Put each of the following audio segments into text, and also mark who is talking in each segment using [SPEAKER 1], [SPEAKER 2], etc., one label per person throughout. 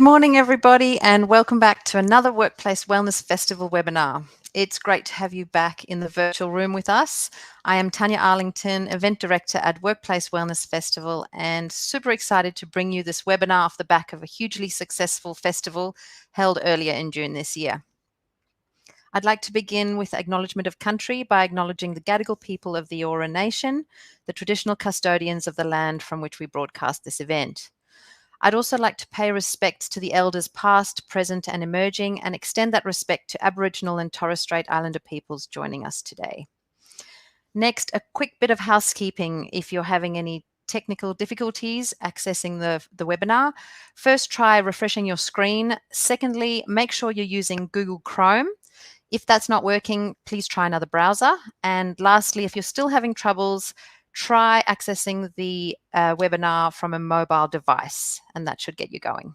[SPEAKER 1] morning, everybody, and welcome back to another Workplace Wellness Festival webinar. It's great to have you back in the virtual room with us. I am Tanya Arlington, Event Director at Workplace Wellness Festival, and super excited to bring you this webinar off the back of a hugely successful festival held earlier in June this year. I'd like to begin with Acknowledgement of Country by acknowledging the Gadigal people of the Eora Nation, the traditional custodians of the land from which we broadcast this event. I'd also like to pay respects to the elders past, present and emerging, and extend that respect to Aboriginal and Torres Strait Islander peoples joining us today. Next, a quick bit of housekeeping if you're having any technical difficulties accessing the webinar. First, try refreshing your screen. Secondly, make sure you're using Google Chrome. If that's not working, please try another browser. And lastly, if you're still having troubles, try accessing the webinar from a mobile device, and that should get you going.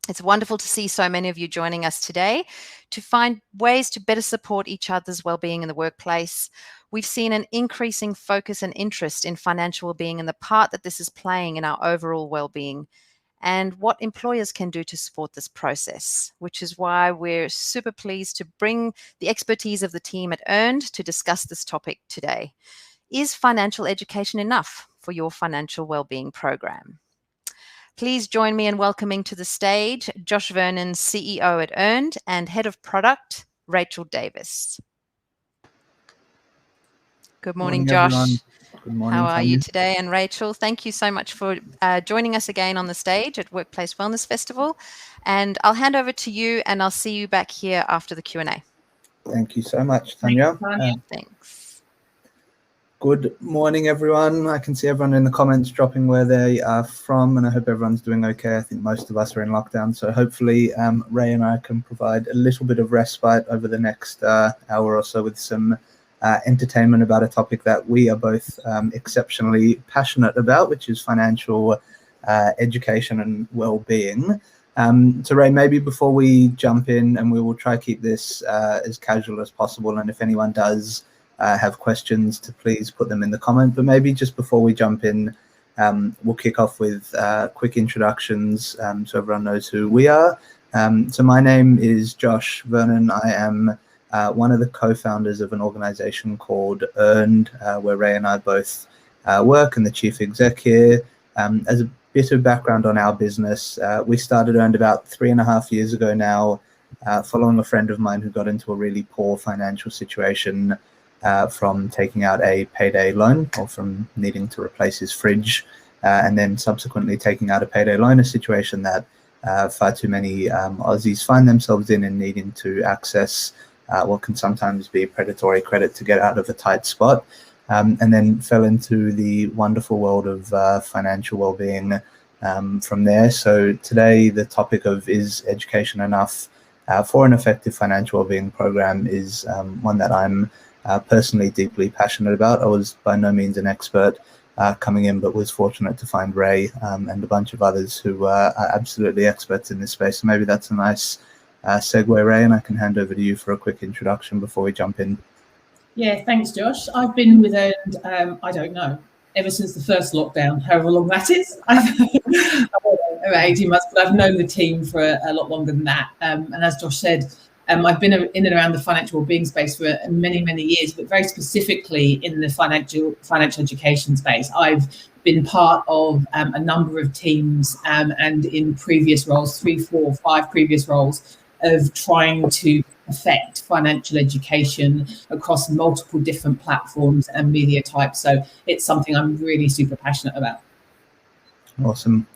[SPEAKER 1] It's wonderful to see so many of you joining us today to find ways to better support each other's well-being in the workplace. We've seen an increasing focus and interest in financial well-being and the part that this is playing in our overall well-being and what employers can do to support this process, which is why we're super pleased to bring the expertise of the team at Earned to discuss this topic today. Is financial education enough for your financial well-being program? Please join me in welcoming to the stage Josh Vernon, CEO at Earned, and Head of Product, Rachel Davis. Good morning, Josh.
[SPEAKER 2] Everyone. Good morning.
[SPEAKER 1] How are you today? And Rachel, thank you so much for joining us again on the stage at Workplace Wellness Festival. And I'll hand over to you and I'll see you back here after the Q&A.
[SPEAKER 2] Thank you so much, Tanya.
[SPEAKER 1] Thanks.
[SPEAKER 2] Good morning, everyone. I can see everyone in the comments dropping where they are from, and I hope everyone's doing okay. I think most of us are in lockdown, so hopefully Ray and I can provide a little bit of respite over the next hour or so with some entertainment about a topic that we are both exceptionally passionate about, which is financial education and well-being. So Ray, maybe before we jump in, and we will try to keep this as casual as possible, and if anyone does have questions, to please put them in the comment. But maybe just before we jump in, we'll kick off with quick introductions so everyone knows who we are. So my name is Josh Vernon. I am one of the co-founders of an organization called Earned, where Ray and I both work, and the chief exec here. As a bit of background on our business, we started Earned about 3.5 years ago now, following a friend of mine who got into a really poor financial situation from taking out a payday loan, or from needing to replace his fridge, and then subsequently taking out a payday loan, a situation that far too many Aussies find themselves in, and needing to access what can sometimes be predatory credit to get out of a tight spot, and then fell into the wonderful world of financial well-being from there. So today, the topic of is education enough for an effective financial well-being program is one that I'm personally deeply passionate about. I was by no means an expert coming in, but was fortunate to find Ray and a bunch of others who are absolutely experts in this space. So maybe that's a nice segue, Ray, and I can hand over to you for a quick introduction before we jump in.
[SPEAKER 3] Yeah, thanks, Josh. I've been with Earned, I don't know, ever since the first lockdown, however long that is. Over 18 months, but I've known the team for a lot longer than that. And as Josh said, I've been in and around the financial well-being space for many, many years, but very specifically in the financial education space. I've been part of a number of teams and in previous roles, 3, 4, 5 previous roles, of trying to affect financial education across multiple different platforms and media types. So it's something I'm really super passionate about.
[SPEAKER 2] Awesome.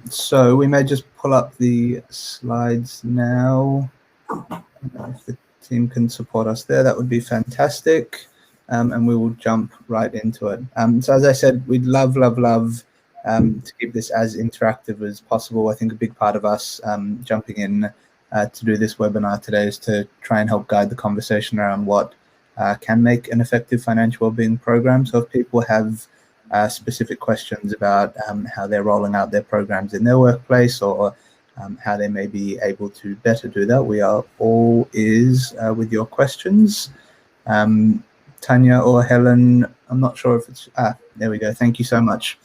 [SPEAKER 2] So we may just pull up the slides now. If the team can support us there, that would be fantastic. And we will jump right into it. So as I said, we'd love to keep this as interactive as possible. I think a big part of us jumping in to do this webinar today is to try and help guide the conversation around what can make an effective financial well-being program. So if people have specific questions about how they're rolling out their programs in their workplace, or how they may be able to better do that, we are all ears with your questions. Tanya or Helen, I'm not sure if it's, there we go. Thank you so much.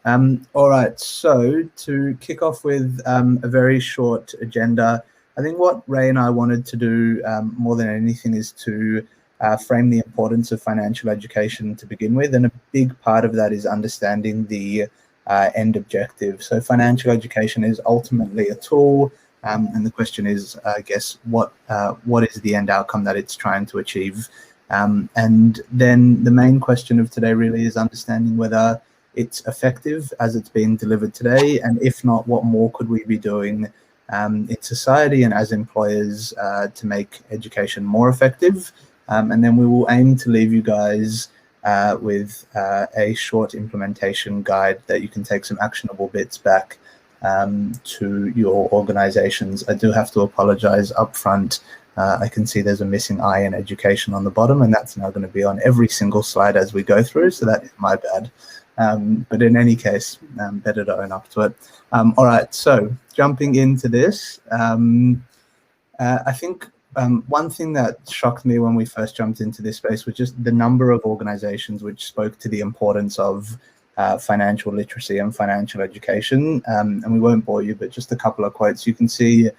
[SPEAKER 2] All right, so to kick off with a very short agenda, I think what Ray and I wanted to do more than anything is to frame the importance of financial education to begin with, and a big part of that is understanding the end objective. So financial education is ultimately a tool, and the question is, I guess, what is the end outcome that it's trying to achieve? And then the main question of today really is understanding whether it's effective as it's being delivered today, and if not, what more could we be doing in society and as employers to make education more effective. And then we will aim to leave you guys with a short implementation guide that you can take some actionable bits back to your organizations. I do have to apologize up front. I can see there's a missing I in education on the bottom, and that's now going to be on every single slide as we go through, so that is my bad. But in any case, better to own up to it. All right, so jumping into this, I think one thing that shocked me when we first jumped into this space was just the number of organizations which spoke to the importance of financial literacy and financial education. And we won't bore you, but just a couple of quotes. You can see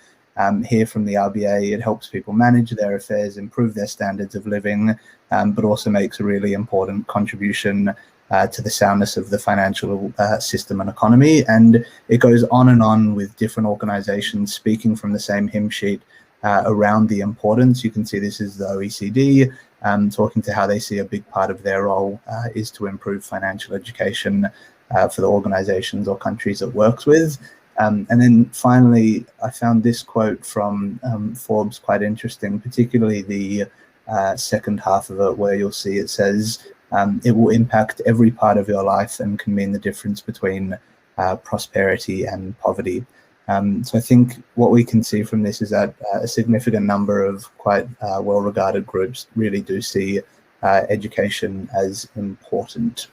[SPEAKER 2] here from the RBA, it helps people manage their affairs, improve their standards of living, but also makes a really important contribution to the soundness of the financial system and economy. And it goes on and on with different organizations speaking from the same hymn sheet around the importance. You can see this is the OECD talking to how they see a big part of their role is to improve financial education for the organizations or countries it works with. And then finally, I found this quote from Forbes quite interesting, particularly the second half of it, where you'll see it says, it will impact every part of your life and can mean the difference between prosperity and poverty. So I think what we can see from this is that a significant number of quite well-regarded groups really do see education as important.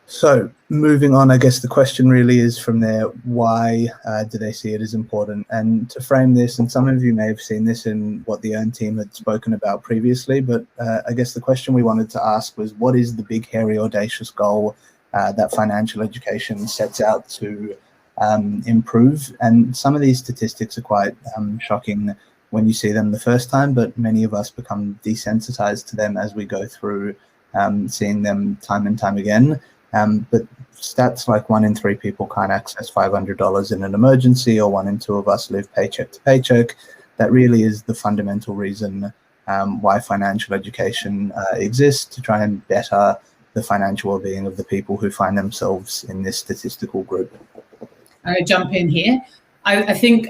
[SPEAKER 2] So moving on, I guess the question really is from there, why do they see it as important? And to frame this, and some of you may have seen this in what the Earn team had spoken about previously, but I guess the question we wanted to ask was, what is the big, hairy, audacious goal that financial education sets out to improve? And some of these statistics are quite shocking when you see them the first time, but many of us become desensitized to them as we go through seeing them time and time again. But stats like 1 in 3 people can't access $500 in an emergency, or 1 in 2 of us live paycheck to paycheck. That really is the fundamental reason why financial education exists, to try and better the financial well-being of the people who find themselves in this statistical group.
[SPEAKER 3] I'm going to jump in here. I think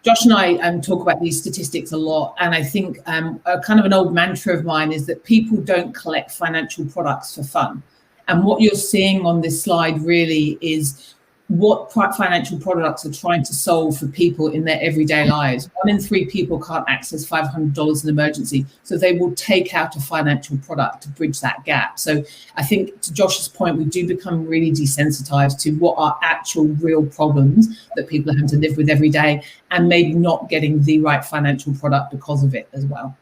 [SPEAKER 3] Josh and I talk about these statistics a lot, and I think a kind of an old mantra of mine is that people don't collect financial products for fun. And what you're seeing on this slide really is what financial products are trying to solve for people in their everyday lives. 1 in 3 people can't access $500 in an emergency, so they will take out a financial product to bridge that gap. So I think, to Josh's point, we do become really desensitized to what are actual real problems that people are having to live with every day, and maybe not getting the right financial product because of it as well.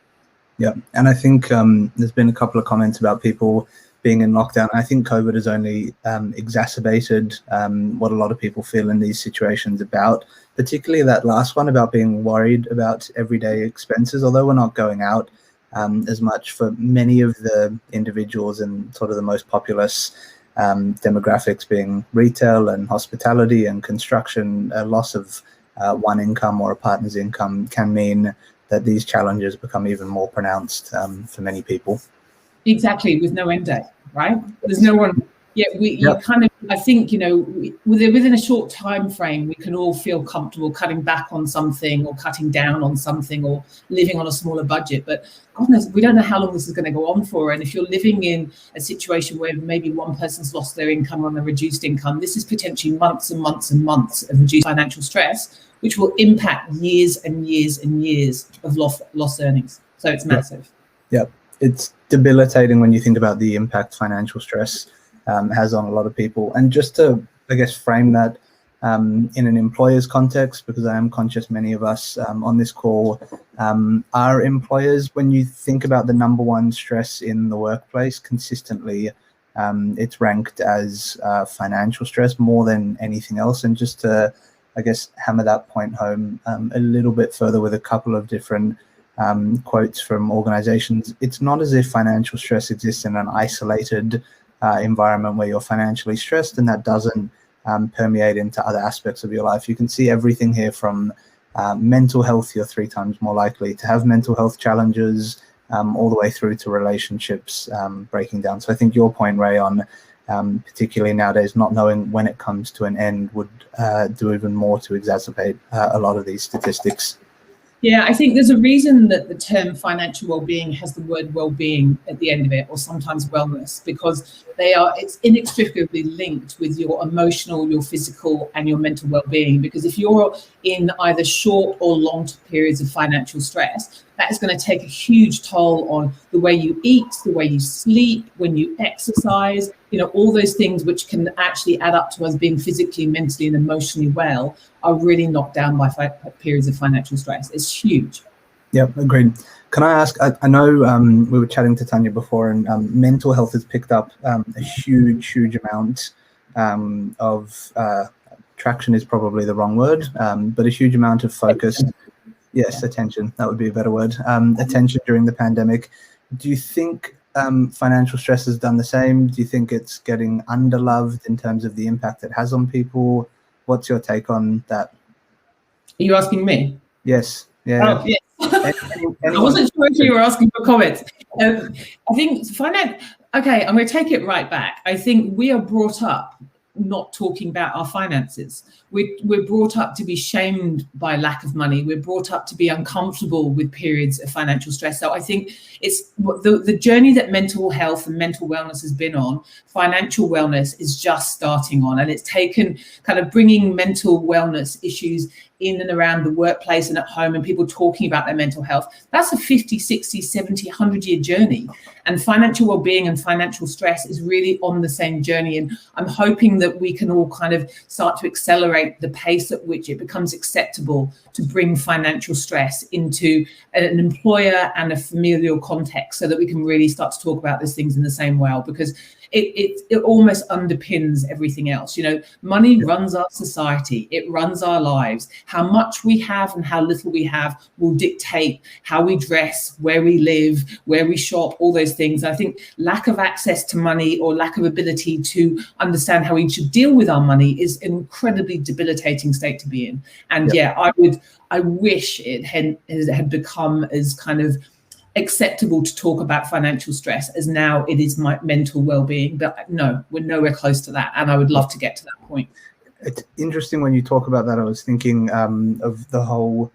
[SPEAKER 2] Yeah, and I think there's been a couple of comments about people being in lockdown. I think COVID has only exacerbated what a lot of people feel in these situations about, particularly that last one about being worried about everyday expenses. Although we're not going out as much, for many of the individuals and sort of the most populous demographics being retail and hospitality and construction, a loss of one income or a partner's income can mean that these challenges become even more pronounced for many people.
[SPEAKER 3] Exactly, with no end date, right? There's no one. Yeah, you kind of. I think, you know, within a short time frame, we can all feel comfortable cutting back on something, or cutting down on something, or living on a smaller budget. But God knows, we don't know how long this is going to go on for. And if you're living in a situation where maybe one person's lost their income on a reduced income, this is potentially months and months and months of reduced financial stress, which will impact years and years and years of lost earnings. So it's massive.
[SPEAKER 2] Yeah. It's debilitating when you think about the impact financial stress has on a lot of people. And just to, I guess, frame that in an employer's context, because I am conscious many of us on this call are employers. When you think about the #1 stress in the workplace consistently, it's ranked as financial stress more than anything else. And just to, I guess, hammer that point home a little bit further with a couple of different quotes from organizations, it's not as if financial stress exists in an isolated environment where you're financially stressed and that doesn't permeate into other aspects of your life. You can see everything here from mental health. You're 3 times more likely to have mental health challenges, all the way through to relationships breaking down. So I think your point, Ray, on particularly nowadays not knowing when it comes to an end would do even more to exacerbate a lot of these statistics.
[SPEAKER 3] Yeah, I think there's a reason that the term financial well-being has the word well-being at the end of it, or sometimes wellness, because it's inextricably linked with your emotional, your physical, and your mental well-being. Because if you're in either short or long periods of financial stress, that is going to take a huge toll on the way you eat, the way you sleep, when you exercise, all those things which can actually add up to us being physically, mentally, and emotionally well are really knocked down by periods of financial stress. It's huge.
[SPEAKER 2] Yeah, agreed. Can I ask, I know we were chatting to Tanya before, and mental health has picked up a huge amount of traction is probably the wrong word, but a huge amount of focus. Yes, attention, that would be a better word. Attention during the pandemic. Do you think financial stress has done the same? Do you think it's getting underloved in terms of the impact it has on people? What's your take on that?
[SPEAKER 3] Are you asking me?
[SPEAKER 2] Yes. Yeah.
[SPEAKER 3] Oh, yes. I wasn't sure if you were asking for comments. I think okay, I'm going to take it right back. I think we are brought up not talking about our finances. We're brought up to be shamed by lack of money. We're brought up to be uncomfortable with periods of financial stress. So I think it's the journey that mental health and mental wellness has been on. Financial wellness is just starting on, and it's taken kind of bringing mental wellness issues in and around the workplace and at home, and people talking about their mental health. That's a 50, 60, 70, 100-year journey. And financial well-being and financial stress is really on the same journey. And I'm hoping that we can all kind of start to accelerate the pace at which it becomes acceptable to bring financial stress into an employer and a familial context, so that we can really start to talk about these things in the same way, because it almost underpins everything else. Money runs our society. It runs our lives. How much we have and how little we have will dictate how we dress, where we live, where we shop, all those things. I think lack of access to money or lack of ability to understand how we should deal with our money is an incredibly debilitating state to be in. And I wish it had become as kind of acceptable to talk about financial stress as now it is my mental well-being. But no, we're nowhere close to that, and I would love to get to that point.
[SPEAKER 2] It's interesting when you talk about that. I was thinking of the whole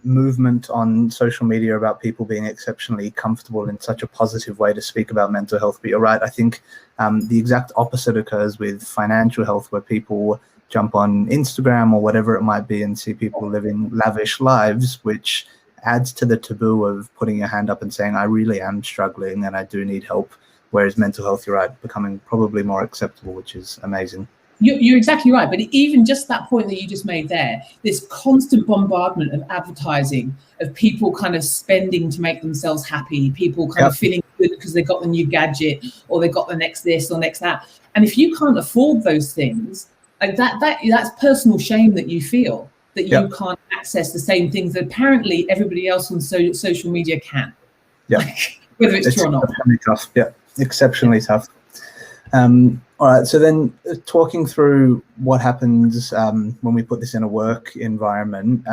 [SPEAKER 2] movement on social media about people being exceptionally comfortable in such a positive way to speak about mental health. But you're right, I think the exact opposite occurs with financial health, where people jump on Instagram or whatever it might be and see people living lavish lives, which adds to the taboo of putting your hand up and saying, I really am struggling and I do need help. Whereas mental health, you're right, becoming probably more acceptable, which is amazing.
[SPEAKER 3] You're exactly right. But even just that point that you just made there, this constant bombardment of advertising, of people kind of spending to make themselves happy, people kind of feeling good because they got the new gadget or they got the next this or next that. And if you can't afford those things, like that's personal shame that you feel, that you can't access the same things that apparently everybody else on social media can.
[SPEAKER 2] Yeah.
[SPEAKER 3] Whether it's true or not.
[SPEAKER 2] Exceptionally tough. Yeah, exceptionally tough. All right, so then talking through what happens when we put this in a work environment,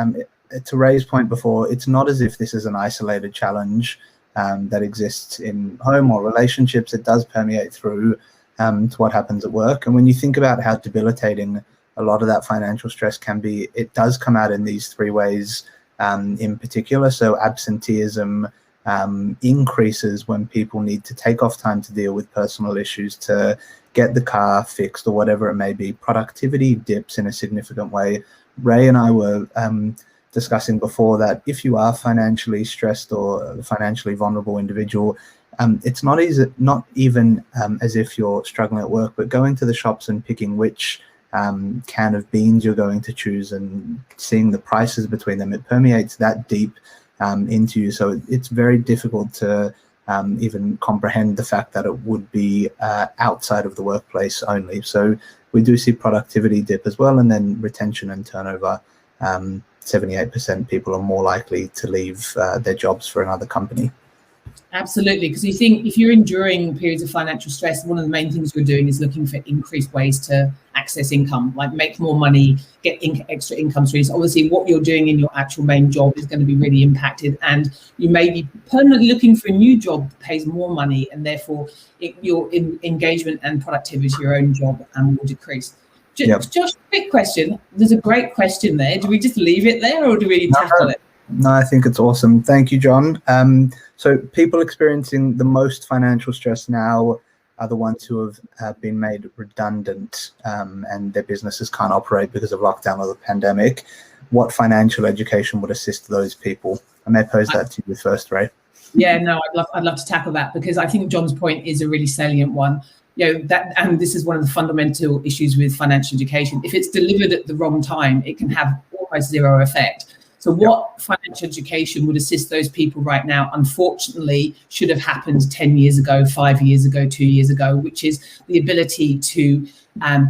[SPEAKER 2] to Ray's point before, it's not as if this is an isolated challenge that exists in home or relationships. It does permeate through to what happens at work. And when you think about how debilitating a lot of that financial stress can be, it does come out in these 3 ways in particular. So absenteeism increases when people need to take off time to deal with personal issues, to get the car fixed or whatever it may be. Productivity dips in a significant way. Ray and I were discussing before that if you are financially stressed or a financially vulnerable individual, it's not even as if you're struggling at work, but going to the shops and picking which can of beans you're going to choose and seeing the prices between them, it permeates that deep into you. So it's very difficult to even comprehend the fact that it would be outside of the workplace only. So we do see productivity dip as well, and then retention and turnover. 78% people are more likely to leave their jobs for another company. Absolutely,
[SPEAKER 3] because you think if you're enduring periods of financial stress, one of the main things you're doing is looking for increased ways to access income, like make more money, get extra income streams. Obviously, what you're doing in your actual main job is going to be really impacted, and you may be permanently looking for a new job that pays more money, and therefore your engagement and productivity of your own job will decrease. Josh, quick question. There's a great question there. Do we just leave it there, or do we tackle it?
[SPEAKER 2] No, I think it's awesome. Thank you, John. So people experiencing the most financial stress now are the ones who have been made redundant and their businesses can't operate because of lockdown or the pandemic. What financial education would assist those people? I may pose that to you first, Ray.
[SPEAKER 3] Yeah, no, I'd love to tackle that, because I think John's point is a really salient one. And this is one of the fundamental issues with financial education. If it's delivered at the wrong time, it can have almost zero effect. So what financial education would assist those people right now, unfortunately, should have happened 10 years ago, 5 years ago, 2 years ago, which is the ability to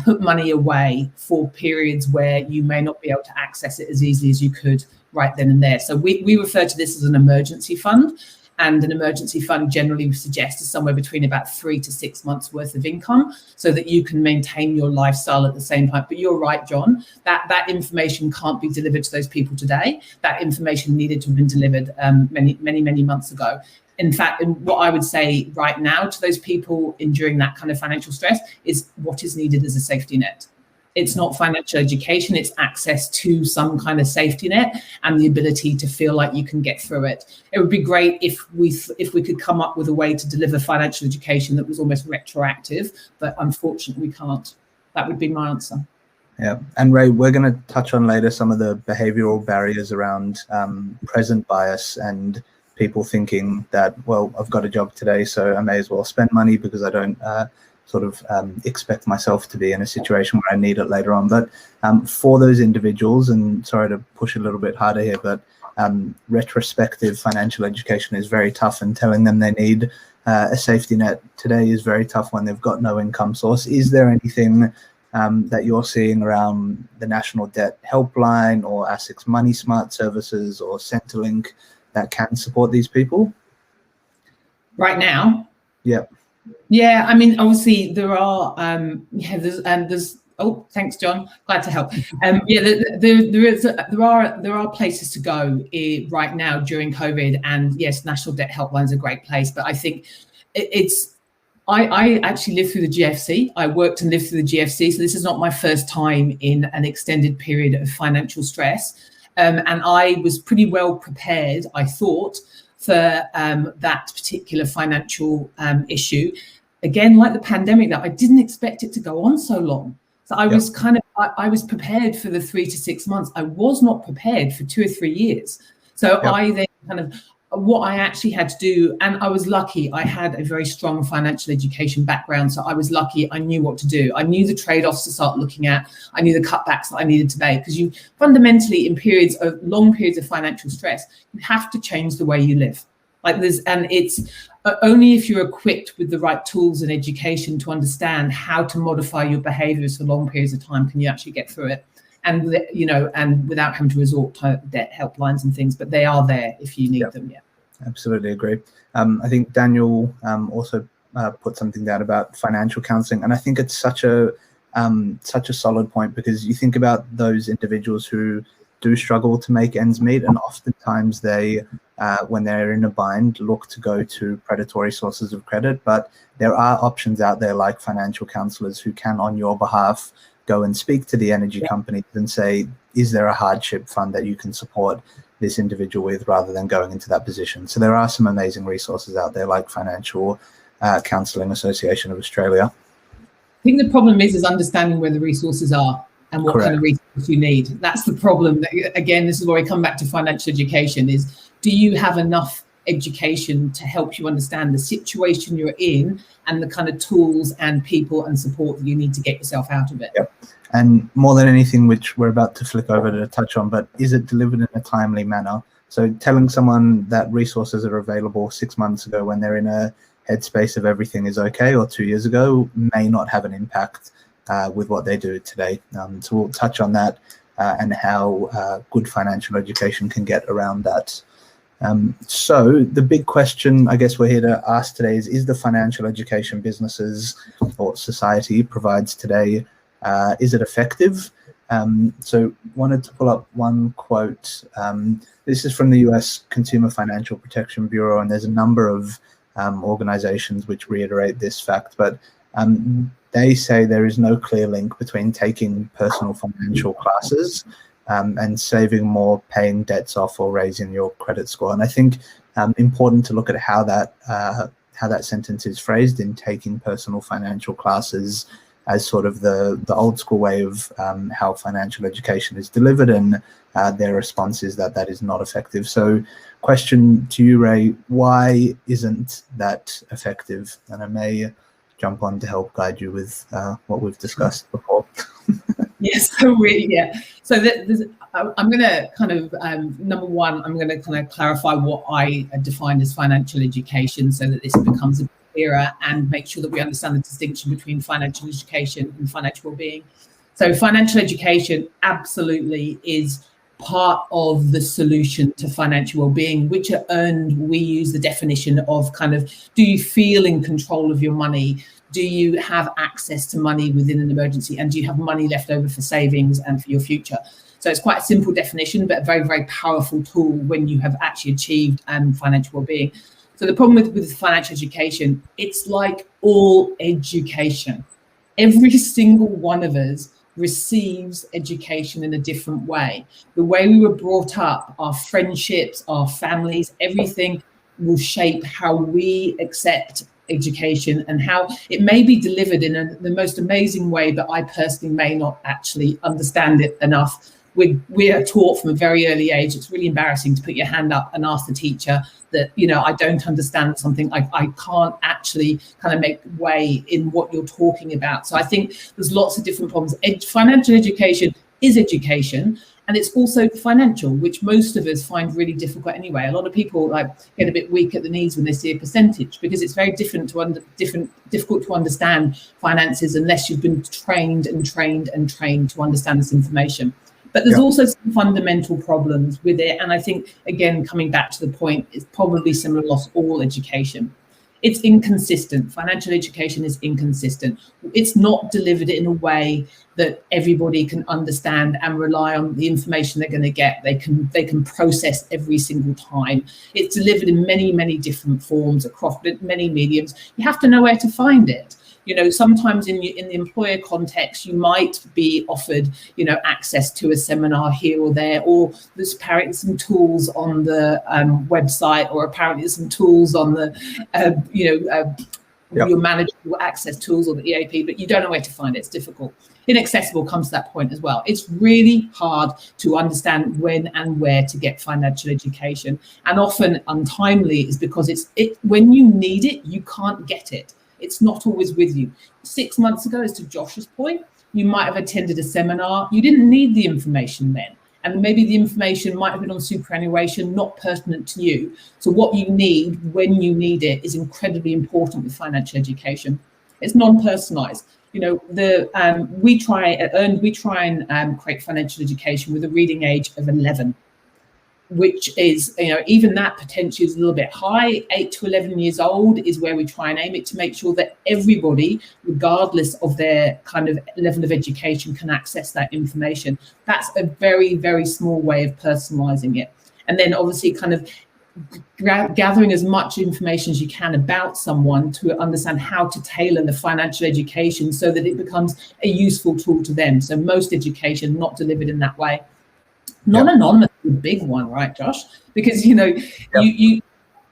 [SPEAKER 3] put money away for periods where you may not be able to access it as easily as you could right then and there. So we refer to this as an emergency fund. And an emergency fund generally suggests somewhere between about 3 to 6 months worth of income, so that you can maintain your lifestyle at the same time. But you're right, John, that information can't be delivered to those people today. That information needed to have been delivered many months ago. In fact, and what I would say right now to those people enduring that kind of financial stress is what is needed as a safety net. It's not financial education, it's access to some kind of safety net and the ability to feel like you can get through it. It would be great if we could come up with a way to deliver financial education that was almost retroactive, but unfortunately we can't. That would be my answer.
[SPEAKER 2] Yeah, and Ray, we're going to touch on later some of the behavioral barriers around present bias and people thinking that, well, I've got a job today, so I may as well spend money because I don't expect myself to be in a situation where I need it later on. But for those individuals, and sorry to push a little bit harder here, but retrospective financial education is very tough, and telling them they need a safety net today is very tough when they've got no income source. Is there anything that you're seeing around the National Debt Helpline or ASIC's Money Smart services or Centrelink that can support these people?
[SPEAKER 3] Right now?
[SPEAKER 2] Yep.
[SPEAKER 3] Yeah, I mean, obviously there are. There's. Oh, thanks, John. Glad to help. There are places to go right now during COVID, and yes, National Debt Helpline is a great place. But I think it's. I actually lived through the GFC. I worked and lived through the GFC, so this is not my first time in an extended period of financial stress, and I was pretty well prepared, I thought, for that particular financial issue. Again, like the pandemic, that I didn't expect it to go on so long. So I was I was prepared for the 3 to 6 months. I was not prepared for 2 or 3 years. So I then what I actually had to do, and I was lucky, I had a very strong financial education background. So I was lucky, I knew what to do. I knew the trade-offs to start looking at. I knew the cutbacks that I needed to make, because you fundamentally, in long periods of financial stress, you have to change the way you live. And it's only if you're equipped with the right tools and education to understand how to modify your behaviors for long periods of time can you actually get through it. And and without having to resort to debt helplines and things, but they are there if you need them. Yeah,
[SPEAKER 2] absolutely agree. I think Daniel also put something down about financial counselling, and I think it's such a solid point, because you think about those individuals who do struggle to make ends meet, and oftentimes they, when they're in a bind, look to go to predatory sources of credit. But there are options out there like financial counsellors who can, on your behalf, go and speak to the energy companies and say, is there a hardship fund that you can support this individual with, rather than going into that position. So there are some amazing resources out there like Financial Counselling Association of Australia.
[SPEAKER 3] I think the problem is understanding where the resources are and what kind of resources you need. That's the problem. Again, this is where I come back to financial education, is do you have enough education to help you understand the situation you're in and the kind of tools and people and support that you need to get yourself out of it?
[SPEAKER 2] Yep. And more than anything, which we're about to flick over to touch on, but is it delivered in a timely manner? So telling someone that resources are available 6 months ago when they're in a headspace of everything is okay, or 2 years ago, may not have an impact with what they do today. So we'll touch on that and how good financial education can get around that. So the big question I guess we're here to ask today is the financial education businesses or society provides today, is it effective? So wanted to pull up one quote. This is from the US Consumer Financial Protection Bureau, and there's a number of organizations which reiterate this fact, but they say there is no clear link between taking personal financial classes and saving more, paying debts off, or raising your credit score. And I think important to look at how that sentence is phrased in taking personal financial classes as sort of the old school way of how financial education is delivered, and their response is that is not effective. So question to you, Ray, why isn't that effective? And I may jump on to help guide you with what we've discussed before.
[SPEAKER 3] Yes, so So I'm going to kind of, number one, I'm going to kind of clarify what I define as financial education so that this becomes a bit clearer, and make sure that we understand the distinction between financial education and financial well-being. So financial education absolutely is part of the solution to financial well-being, which are earned. We use the definition of kind of, do you feel in control of your money? Do you have access to money within an emergency? And do you have money left over for savings and for your future? So it's quite a simple definition, but a very, very powerful tool when you have actually achieved financial well-being. So the problem with financial education, it's like all education. Every single one of us receives education in a different way. The way we were brought up, our friendships, our families, everything will shape how we accept education, and how it may be delivered in the most amazing way, but I personally may not actually understand it enough. We are taught from a very early age, it's really embarrassing to put your hand up and ask the teacher that, you know, I don't understand something, I can't actually kind of make way in what you're talking about. So I think there's lots of different problems. Financial education is education, and it's also financial, which most of us find really difficult anyway. A lot of people get a bit weak at the knees when they see a percentage, because it's very difficult to understand finances unless you've been trained to understand this information. But there's also some fundamental problems with it. And I think, again, coming back to the point, it's probably similar to all education. It's inconsistent. Financial education is inconsistent. It's not delivered in a way that everybody can understand and rely on the information they're going to get. They can process every single time. It's delivered in many, many different forms across many mediums. You have to know where to find it. You know, sometimes in the employer context, you might be offered, you know, access to a seminar here or there, or there's apparently some tools on the website, or apparently some tools on the, your manageable access tools or the EAP, but you don't know where to find it. It's difficult. Inaccessible comes to that point as well. It's really hard to understand when and where to get financial education, and often untimely is because when you need it, you can't get it. It's not always with you. 6 months ago, as to Josh's point, you might have attended a seminar. You didn't need the information then. And maybe the information might have been on superannuation, not pertinent to you. So what you need when you need it is incredibly important with financial education. It's non-personalized. You know, we try and create financial education with a reading age of 11. Which is, you know, even that potentially is a little bit high. 8 to 11 years old is where we try and aim it, to make sure that everybody, regardless of their kind of level of education, can access that information. That's a very, very small way of personalizing it. And then obviously kind of gathering as much information as you can about someone to understand how to tailor the financial education so that it becomes a useful tool to them. So most education not delivered in that way. Non-anonymous is a big one, right, Josh? Because, you know,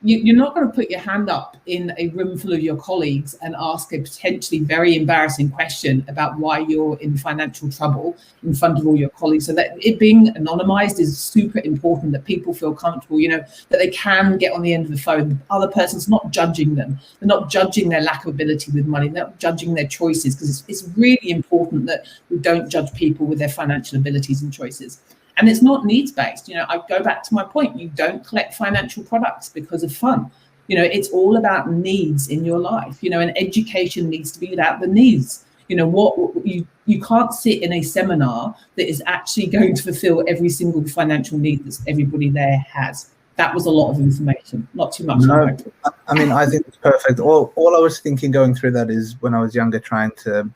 [SPEAKER 3] you're not going to put your hand up in a room full of your colleagues and ask a potentially very embarrassing question about why you're in financial trouble in front of all your colleagues. So that it being anonymized is super important, that people feel comfortable, that they can get on the end of the phone. The other person's not judging them. They're not judging their lack of ability with money. They're not judging their choices, because it's really important that we don't judge people with their financial abilities and choices. And it's not needs-based. I go back to my point. You don't collect financial products because of fun. It's all about needs in your life. And education needs to be about the needs. What you can't sit in a seminar that is actually going to fulfill every single financial need that everybody there has. That was a lot of information, not too much.
[SPEAKER 2] No, I mean, I think it's perfect. All I was thinking going through that is when I was younger, trying to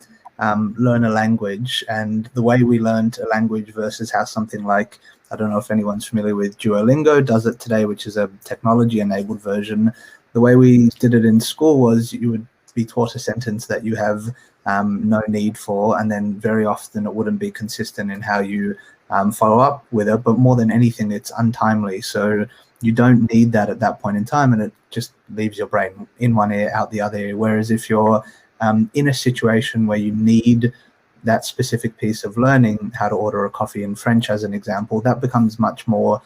[SPEAKER 2] learn a language, and the way we learned a language versus how something like, I don't know if anyone's familiar with Duolingo does it today, which is a technology enabled version. The way we did it in school was you would be taught a sentence that you have no need for, and then very often it wouldn't be consistent in how you follow up with it. But more than anything, it's untimely. So you don't need that at that point in time, and it just leaves your brain in one ear, out the other ear. Whereas if you're in a situation where you need that specific piece of learning, how to order a coffee in French as an example, that becomes much more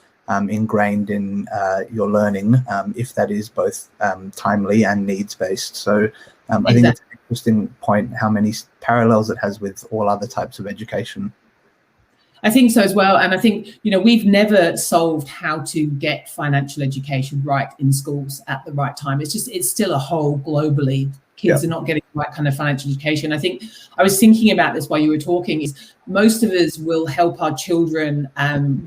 [SPEAKER 2] ingrained in your learning, if that is both timely and needs-based. So I think it's an interesting point how many parallels it has with all other types of education.
[SPEAKER 3] I think so as well. And I think, we've never solved how to get financial education right in schools at the right time. It's still a whole globally. Kids are not getting the right kind of financial education. I think I was thinking about this while you were talking, is most of us will help our children,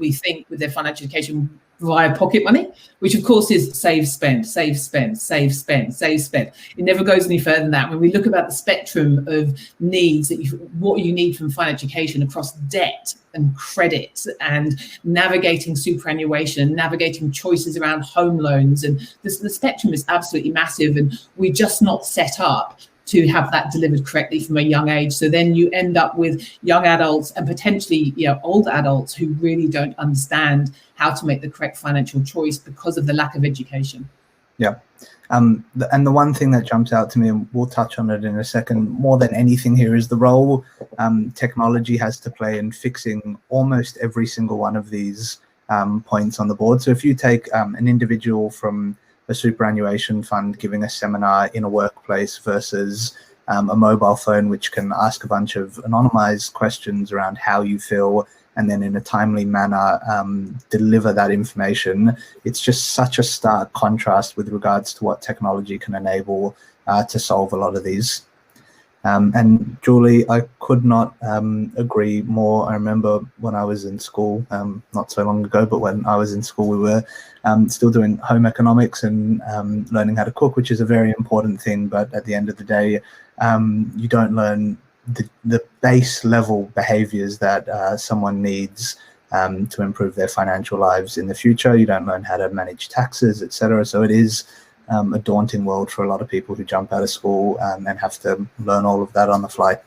[SPEAKER 3] we think, with their financial education via pocket money, which of course is save, spend, save, spend, save, spend, save, spend. It never goes any further than that. When we look about the spectrum of needs, what you need from financial education across debt and credit and navigating superannuation, navigating choices around home loans, and the spectrum is absolutely massive, and we're just not set up to have that delivered correctly from a young age. So then you end up with young adults and potentially old adults who really don't understand how to make the correct financial choice because of the lack of education.
[SPEAKER 2] Yeah. And the one thing that jumps out to me, and we'll touch on it in a second, more than anything here, is the role technology has to play in fixing almost every single one of these points on the board. So if you take an individual from a superannuation fund giving a seminar in a workplace versus a mobile phone which can ask a bunch of anonymized questions around how you feel, and then in a timely manner deliver that information, it's just such a stark contrast with regards to what technology can enable to solve a lot of these. And Julie, I could not agree more. I remember when I was in school, not so long ago, but when I was in school, we were still doing home economics and learning how to cook, which is a very important thing. But at the end of the day, you don't learn the base level behaviors that someone needs to improve their financial lives in the future. You don't learn how to manage taxes, etc. So it is a daunting world for a lot of people who jump out of school and have to learn all of that on the fly.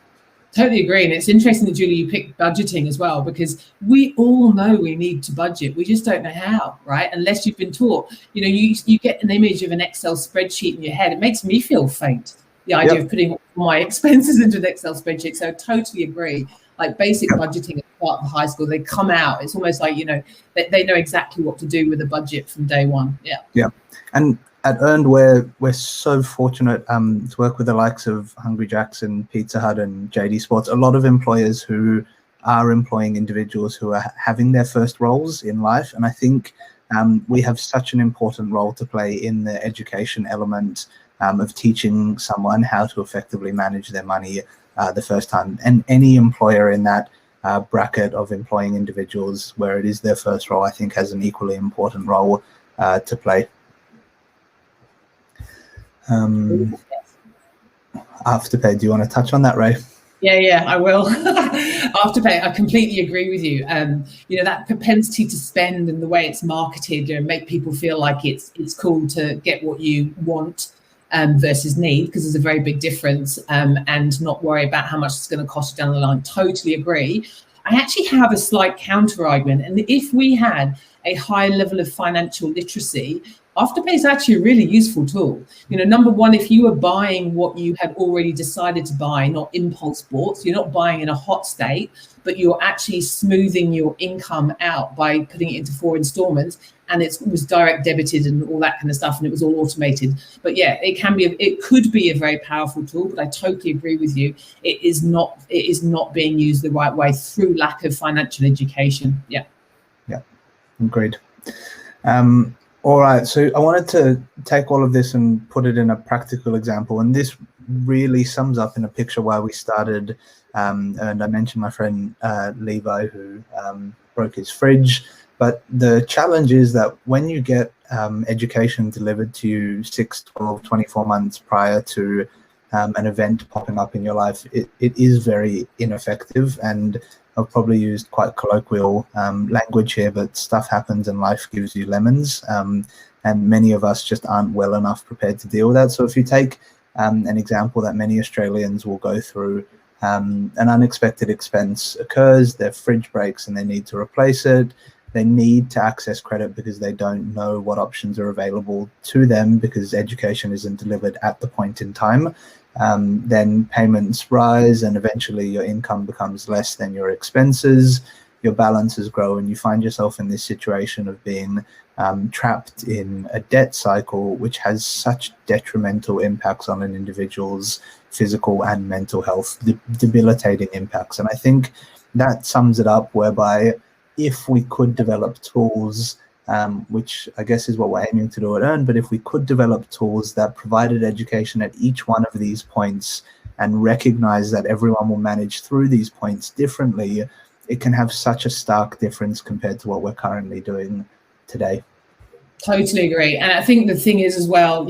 [SPEAKER 3] Totally agree. And it's interesting that, Julie, you picked budgeting as well, because we all know we need to budget. We just don't know how, right? Unless you've been taught. You get an image of an Excel spreadsheet in your head. It makes me feel faint, the idea of putting all my expenses into an Excel spreadsheet. So I totally agree. Like basic budgeting at part of high school, they come out. It's almost like, they know exactly what to do with a budget from day one. Yeah.
[SPEAKER 2] And at Earned, we're so fortunate to work with the likes of Hungry Jack's and Pizza Hut and JD Sports. A lot of employers who are employing individuals who are having their first roles in life. And I think we have such an important role to play in the education element of teaching someone how to effectively manage their money the first time. And any employer in that bracket of employing individuals where it is their first role, I think has an equally important role to play. Afterpay, do you want to touch on that, Ray?
[SPEAKER 3] Yeah, I will. Afterpay, I completely agree with you. That propensity to spend and the way it's marketed and make people feel like it's cool to get what you want versus need, because there's a very big difference, and not worry about how much it's going to cost you down the line. Totally agree. I actually have a slight counter argument. And if we had a high level of financial literacy, Afterpay is actually a really useful tool. Number one, if you are buying what you had already decided to buy, not impulse bought, so you're not buying in a hot state, but you're actually smoothing your income out by putting it into 4 installments, and it was direct debited and all that kind of stuff, and it was all automated. But yeah, it could be a very powerful tool, but I totally agree with you. It is not being used the right way through lack of financial education. Yeah,
[SPEAKER 2] agreed. All right, so I wanted to take all of this and put it in a practical example, and this really sums up in a picture why we started. And I mentioned my friend Levi, who broke his fridge. But the challenge is that when you get education delivered to you 6, 12, 24 months prior to an event popping up in your life, it is very ineffective. And I've probably used quite colloquial language here, but stuff happens and life gives you lemons. And many of us just aren't well enough prepared to deal with that. So if you take an example that many Australians will go through, an unexpected expense occurs, their fridge breaks and they need to replace it. They need to access credit because they don't know what options are available to them because education isn't delivered at the point in time. Then payments rise and eventually your income becomes less than your expenses, your balances grow, and you find yourself in this situation of being trapped in a debt cycle, which has such detrimental impacts on an individual's physical and mental health, debilitating impacts. And I think that sums it up, whereby if we could develop tools, which I guess is what we're aiming to do at Earn, but if we could develop tools that provided education at each one of these points and recognize that everyone will manage through these points differently, it can have such a stark difference compared to what we're currently doing today.
[SPEAKER 3] Totally agree. And I think the thing is as well,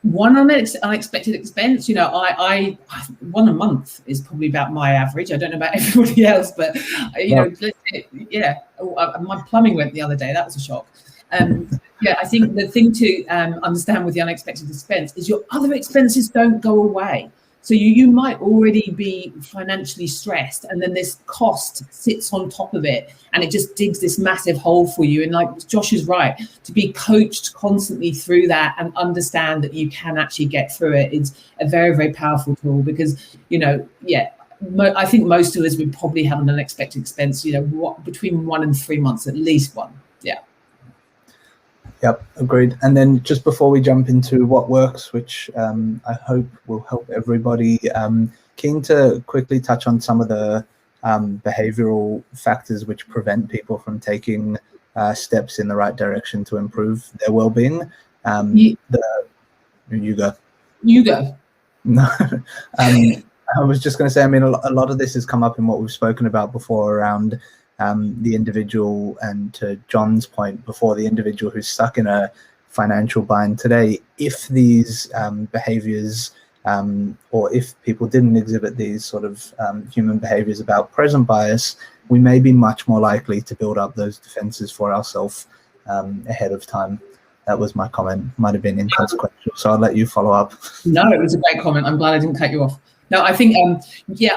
[SPEAKER 3] one unexpected expense, I 1 a month is probably about my average. I don't know about everybody else, but my plumbing went the other day. That was a shock. I think the thing to understand with the unexpected expense is your other expenses don't go away. So you might already be financially stressed, and then this cost sits on top of it, and it just digs this massive hole for you. And like Josh is right, to be coached constantly through that and understand that you can actually get through it is a very, very powerful tool, because, I think most of us would probably have an unexpected expense, between 1 and 3 months, at least one. Yeah.
[SPEAKER 2] Yep, agreed. And then just before we jump into what works, which I hope will help everybody, keen to quickly touch on some of the behavioral factors which prevent people from taking steps in the right direction to improve their well-being. You go. No, I was just going to say, a lot of this has come up in what we've spoken about before around the individual, and to John's point before, the individual who's stuck in a financial bind today. If these behaviors, or if people didn't exhibit these sort of human behaviors about present bias, we may be much more likely to build up those defenses for ourselves ahead of time. That was my comment. Might have been inconsequential, so I'll let you follow up.
[SPEAKER 3] No, it was a great comment. I'm glad I didn't cut you off. No, I think,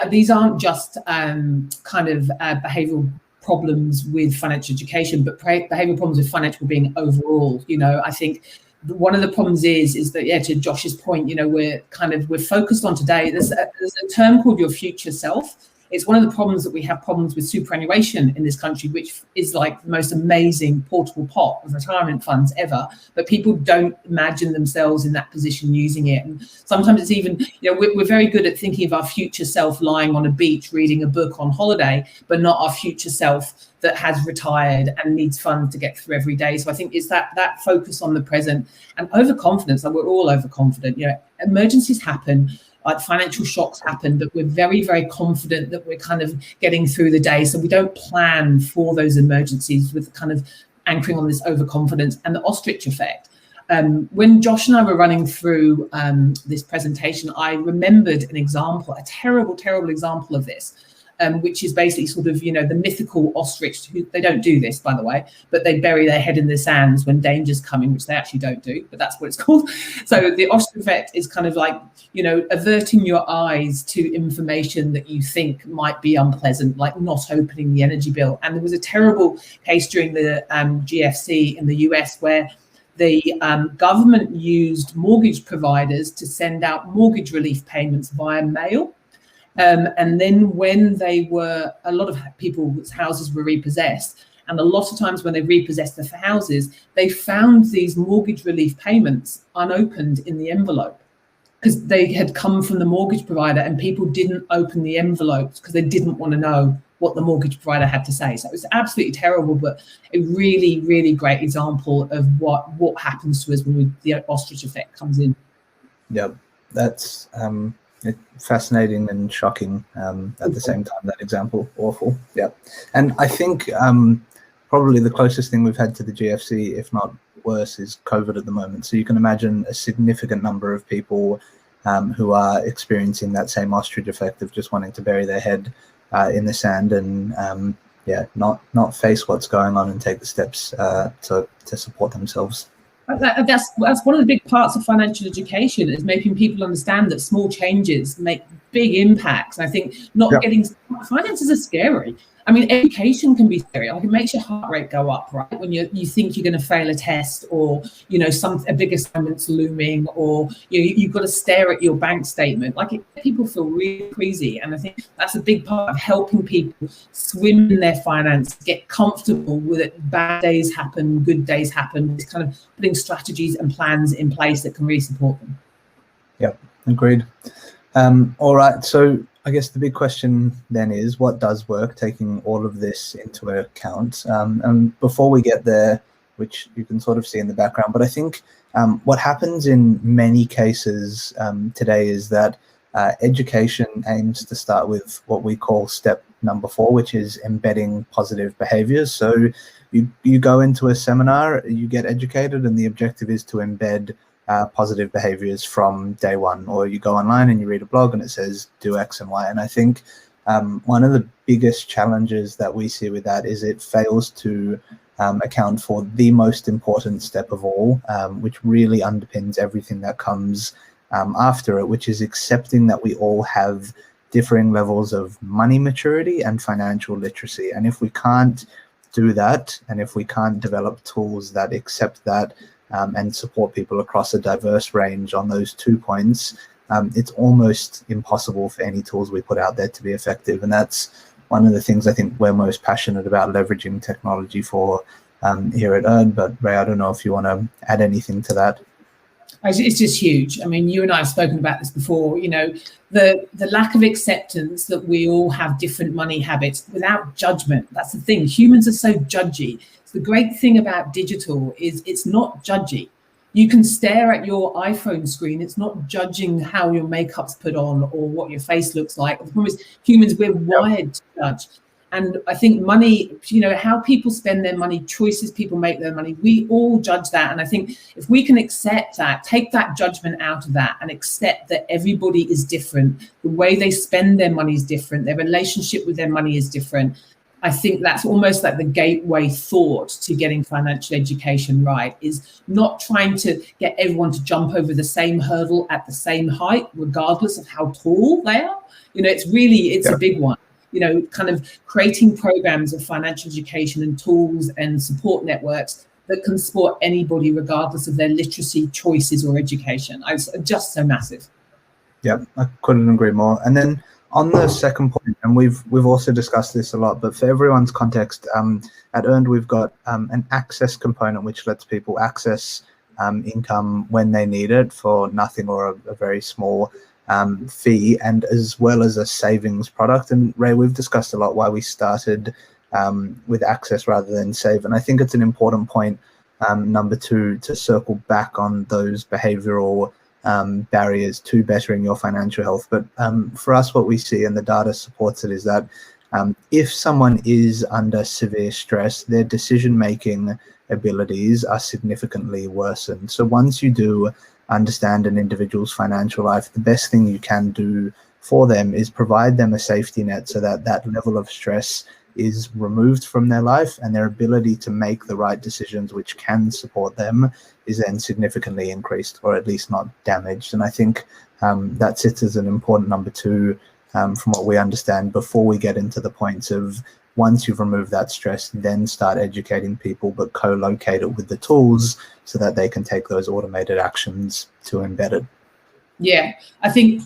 [SPEAKER 3] these aren't just behavioural problems with financial education, but behavioural problems with financial being overall. I think one of the problems is that, to Josh's point, we're focused on today. There's a term called your future self. It's one of the problems that we have problems with superannuation in this country, which is like the most amazing portable pot of retirement funds ever. But people don't imagine themselves in that position using it. And sometimes it's even, we're very good at thinking of our future self lying on a beach, reading a book on holiday, but not our future self that has retired and needs funds to get through every day. So I think it's that focus on the present and overconfidence. Like, we're all overconfident. Emergencies happen. Like, financial shocks happen, but we're very, very confident that we're kind of getting through the day. So we don't plan for those emergencies with kind of anchoring on this overconfidence and the ostrich effect. When Josh and I were running through this presentation, I remembered an example, a terrible, terrible example of this, which is basically sort of, the mythical ostrich. They don't do this, by the way, but they bury their head in the sands when danger's coming, which they actually don't do, but that's what it's called. So the ostrich effect is kind of like, averting your eyes to information that you think might be unpleasant, like not opening the energy bill. And there was a terrible case during the GFC in the US where the government used mortgage providers to send out mortgage relief payments via mail. And then when a lot of people's houses were repossessed, and a lot of times when they repossessed the houses, they found these mortgage relief payments unopened in the envelope because they had come from the mortgage provider, and people didn't open the envelopes because they didn't want to know what the mortgage provider had to say. So it was absolutely terrible, but a really, really great example of what happens to us when the ostrich effect comes in.
[SPEAKER 2] Yeah, that's fascinating and shocking at the same time. That example, awful. Yeah, and I think probably the closest thing we've had to the GFC, if not worse, is COVID at the moment. So you can imagine a significant number of people who are experiencing that same ostrich effect of just wanting to bury their head in the sand and not face what's going on and take the steps to support themselves.
[SPEAKER 3] That's one of the big parts of financial education, is making people understand that small changes make big impacts. I think getting finances are scary. I mean, education can be scary. Like, it makes your heart rate go up, right? When you think you're going to fail a test, or a big assignment's looming, or you've got to stare at your bank statement. Like, people feel really queasy, and I think that's a big part of helping people swim in their finance, get comfortable with it. Bad days happen, good days happen. It's kind of putting strategies and plans in place that can really support them.
[SPEAKER 2] Yep, agreed. All right, so I guess the big question then is, what does work, taking all of this into account? And before we get there, which you can sort of see in the background, but I think what happens in many cases today is that education aims to start with what we call step number 4, which is embedding positive behaviors. So you go into a seminar, you get educated, and the objective is to embed positive behaviors from day one. Or you go online and you read a blog and it says do X and Y. And I think one of the biggest challenges that we see with that is it fails to account for the most important step of all, which really underpins everything that comes after it, which is accepting that we all have differing levels of money maturity and financial literacy. And if we can't do that, and if we can't develop tools that accept that and support people across a diverse range on those 2 points, it's almost impossible for any tools we put out there to be effective. And that's one of the things I think we're most passionate about leveraging technology for here at Earn. But Ray, I don't know if you want to add anything to that.
[SPEAKER 3] It's just huge. I mean, you and I have spoken about this before. The lack of acceptance that we all have different money habits without judgment. That's the thing. Humans are so judgy. The great thing about digital is it's not judgy. You can stare at your iPhone screen. It's not judging how your makeup's put on or what your face looks like. The problem is humans, we're wired to judge. And I think money, how people spend their money, choices people make their money, we all judge that. And I think if we can accept that, take that judgment out of that and accept that everybody is different, the way they spend their money is different, their relationship with their money is different. I think that's almost like the gateway thought to getting financial education right, is not trying to get everyone to jump over the same hurdle at the same height, regardless of how tall they are. It's a big one. Kind of creating programs of financial education and tools and support networks that can support anybody regardless of their literacy choices or education. It's just so massive.
[SPEAKER 2] Yeah, I couldn't agree more. And then on the second point, and we've also discussed this a lot, but for everyone's context, at Earned we've got an access component which lets people access income when they need it for nothing or a very small fee, and as well as a savings product. And Ray, we've discussed a lot why we started with access rather than save, and I think it's an important point, number 2, to circle back on those behavioral barriers to bettering your financial health. But for us, what we see, and the data supports it, is that if someone is under severe stress, their decision-making abilities are significantly worsened. So once you do understand an individual's financial life, the best thing you can do for them is provide them a safety net so that that level of stress is removed from their life, and their ability to make the right decisions which can support them is then significantly increased, or at least not damaged. And I think that sits as an important number 2 from what we understand before we get into the points of once you've removed that stress, then start educating people, but co-locate it with the tools so that they can take those automated actions to embed it.
[SPEAKER 3] Yeah, I think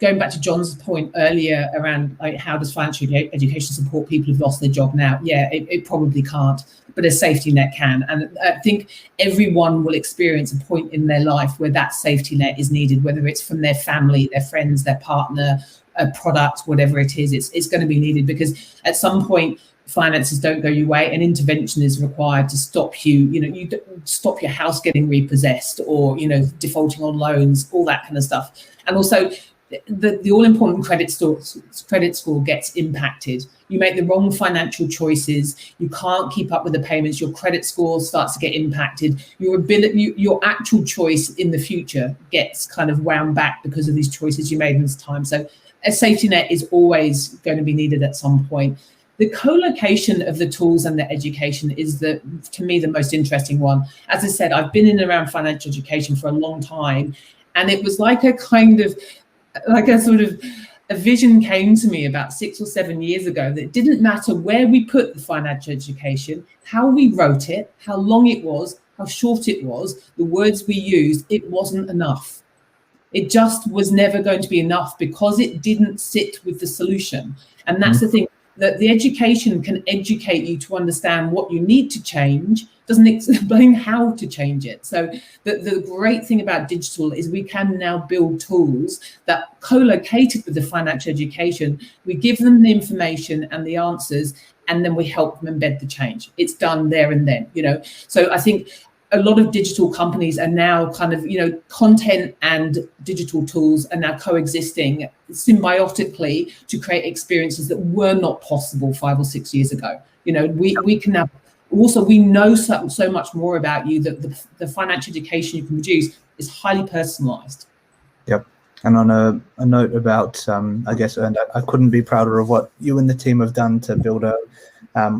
[SPEAKER 3] going back to John's point earlier around like, how does financial education support people who've lost their job now? Yeah, it probably can't, but a safety net can. And I think everyone will experience a point in their life where that safety net is needed, whether it's from their family, their friends, their partner, a product, whatever it is, it's going to be needed, because at some point finances don't go your way and intervention is required to stop you stop your house getting repossessed or defaulting on loans, all that kind of stuff. And also the all-important credit score gets impacted. You make the wrong financial choices, you can't keep up with the payments, your credit score starts to get impacted, your actual choice in the future gets kind of wound back because of these choices you made in this time. So a safety net is always going to be needed at some point. The co-location of the tools and the education is, to me, the most interesting one. As I said, I've been in and around financial education for a long time, and it was like a vision came to me about 6 or 7 years ago that it didn't matter where we put the financial education, how we wrote it, how long it was, how short it was, the words we used, it wasn't enough. It just was never going to be enough because it didn't sit with the solution. And that's the thing, that the education can educate you to understand what you need to change, doesn't explain how to change it. So the great thing about digital is we can now build tools that co-located with the financial education, we give them the information and the answers, and then we help them embed the change. It's done there and then, So I think a lot of digital companies are now kind of, content and digital tools are now coexisting symbiotically to create experiences that were not possible 5 or 6 years ago. We can now also, we know so much more about you that the financial education you can produce is highly personalized.
[SPEAKER 2] Yep. And on a note about, I guess, and I couldn't be prouder of what you and the team have done to build a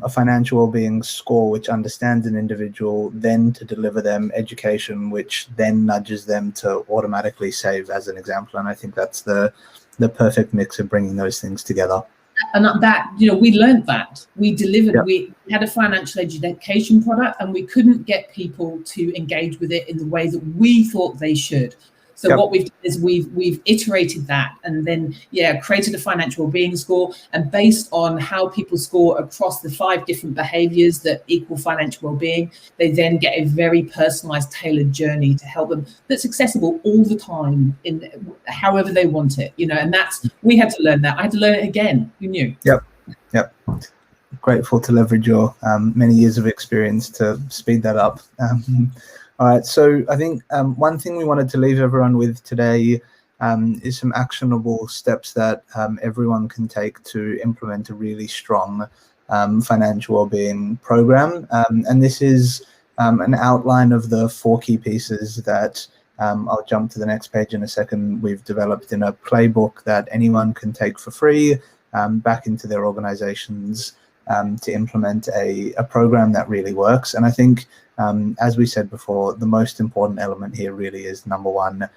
[SPEAKER 2] financial well-being score which understands an individual, then to deliver them education which then nudges them to automatically save, as an example. And I think that's the perfect mix of bringing those things together.
[SPEAKER 3] And that, we learned that. We delivered,
[SPEAKER 2] Yep.
[SPEAKER 3] We had a financial education product and we couldn't get people to engage with it in the way that we thought they should. So
[SPEAKER 2] Yep.
[SPEAKER 3] what we've done is we've iterated that and then, created a financial well-being score. And based on how people score across the 5 different behaviors that equal financial well-being, they then get a very personalized, tailored journey to help them that's accessible all the time in however they want it, and we had to learn that. I had to learn it again. Who knew?
[SPEAKER 2] Yep. Grateful to leverage your many years of experience to speed that up. All right, so I think one thing we wanted to leave everyone with today is some actionable steps that everyone can take to implement a really strong financial well-being program. And this is an outline of the 4 key pieces that I'll jump to the next page in a second. We've developed in a playbook that anyone can take for free back into their organizations to implement a program that really works. And I think, as we said before, the most important element here really is, number one,